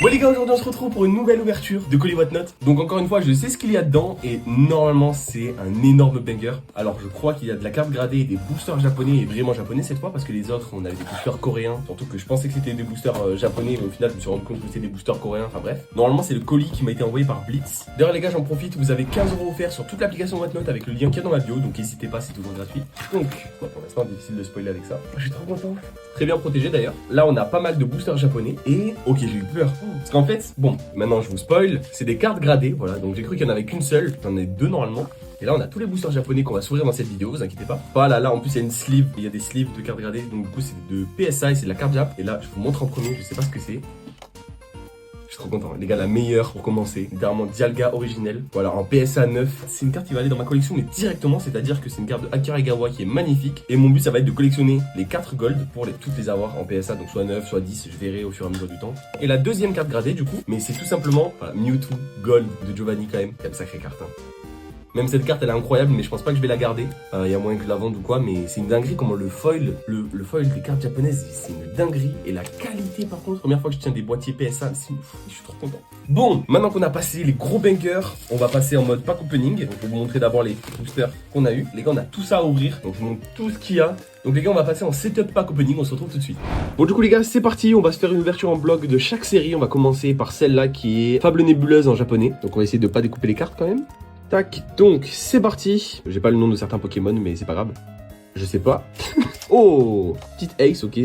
Bon les gars, aujourd'hui on se retrouve pour une nouvelle ouverture de colis Whatnot. Donc encore une fois, je sais ce qu'il y a dedans et normalement c'est un énorme banger. Alors je crois qu'il y a de la carte gradée et des boosters japonais et vraiment japonais cette fois parce que les autres on avait des boosters coréens. Surtout que je pensais que c'était des boosters japonais mais au final je me suis rendu compte que c'était des boosters coréens. Enfin bref. Normalement c'est le colis qui m'a été envoyé par Blitz. D'ailleurs les gars, j'en profite, vous avez 15 € offerts sur toute l'application Whatnot avec le lien qu'il y a dans ma bio. Donc n'hésitez pas, c'est toujours gratuit. Donc bon, pour l'instant difficile de spoiler avec ça. Je suis trop content. Très bien protégé d'ailleurs. Là on a pas mal de boosters japonais et ok, j'ai eu peur. Parce qu'en fait, bon, maintenant je vous spoil, c'est des cartes gradées, voilà, donc j'ai cru qu'il y en avait qu'une seule, j'en ai deux normalement. Et là on a tous les boosters japonais qu'on va s'ouvrir dans cette vidéo, vous inquiétez pas. Voilà, là en plus il y a une sleeve, il y a des sleeves de cartes gradées, donc du coup c'est de PSA et c'est de la carte Jap. Et là je vous montre en premier, je sais pas ce que c'est. Je suis trop content, les gars, la meilleure pour commencer, littéralement Dialga originelle. Voilà, en PSA 9, c'est une carte qui va aller dans ma collection, mais directement, c'est-à-dire que c'est une carte de Akira Egawa qui est magnifique. Et mon but, ça va être de collectionner les 4 gold pour toutes les avoir en PSA, donc soit 9, soit 10, je verrai au fur et à mesure du temps. Et la deuxième carte gradée, du coup, mais c'est tout simplement voilà, Mewtwo Gold de Giovanni quand même, une sacrée carte. Hein. Même cette carte elle est incroyable mais je pense pas que je vais la garder. Il y a moyen que je la vende ou quoi, mais c'est une dinguerie comment le foil des cartes japonaises c'est une dinguerie. Et la qualité par contre, première fois que je tiens des boîtiers PSA, je suis trop content. Bon, maintenant qu'on a passé les gros bangers, on va passer en mode pack opening. Donc je vais vous montrer d'abord les boosters qu'on a eu. Les gars, on a tout ça à ouvrir, donc je vous montre tout ce qu'il y a. Donc les gars, on va passer en setup pack opening, on se retrouve tout de suite. Bon du coup les gars, c'est parti, on va se faire une ouverture en bloc de chaque série. On va commencer par celle-là qui est Fable Nébuleuse en japonais. Donc on va essayer de pas découper les cartes quand même. Tac, donc c'est parti. J'ai pas le nom de certains Pokémon, mais c'est pas grave. Je sais pas. Oh, petite Ace, ok.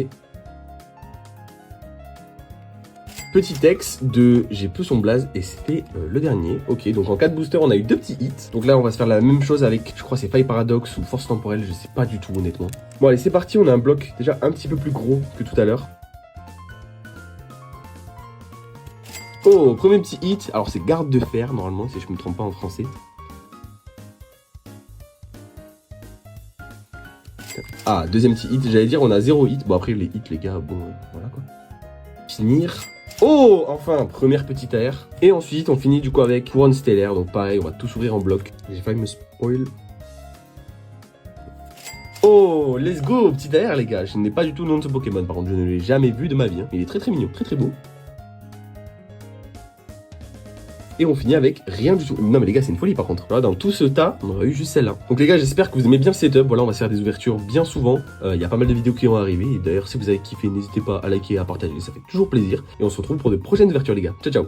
Petit X de j'ai peu son blaze et c'était le dernier. Ok, donc en 4 boosters, on a eu 2 petits hits. Donc là, on va se faire la même chose avec, je crois, c'est Faille Paradoxe ou Force Temporelle, je sais pas du tout, honnêtement. Bon, allez, c'est parti. On a un bloc déjà un petit peu plus gros que tout à l'heure. Oh, premier petit hit. Alors, c'est Garde de Fer, normalement, si je me trompe pas en français. Ah, deuxième petit hit, j'allais dire on a 0 hit. Bon après les hits les gars, bon voilà quoi. Finir. Oh, enfin, première petite AR. Et ensuite on finit du coup avec Couronne Stellaire. Donc pareil, on va tout s'ouvrir en bloc. J'ai failli me spoil. Oh, let's go, petite AR les gars. Je n'ai pas du tout le nom de ce Pokémon par contre, je ne l'ai jamais vu de ma vie. Hein. Il est très très mignon, très très beau. Et on finit avec rien du tout. Non mais les gars, c'est une folie par contre. Là, dans tout ce tas, on aurait eu juste celle-là. Donc les gars, j'espère que vous aimez bien le setup. Voilà, on va se faire des ouvertures bien souvent. Il y a pas mal de vidéos qui vont arriver. Et d'ailleurs, si vous avez kiffé, n'hésitez pas à liker et à partager. Ça fait toujours plaisir. Et on se retrouve pour de prochaines ouvertures les gars. Ciao ciao.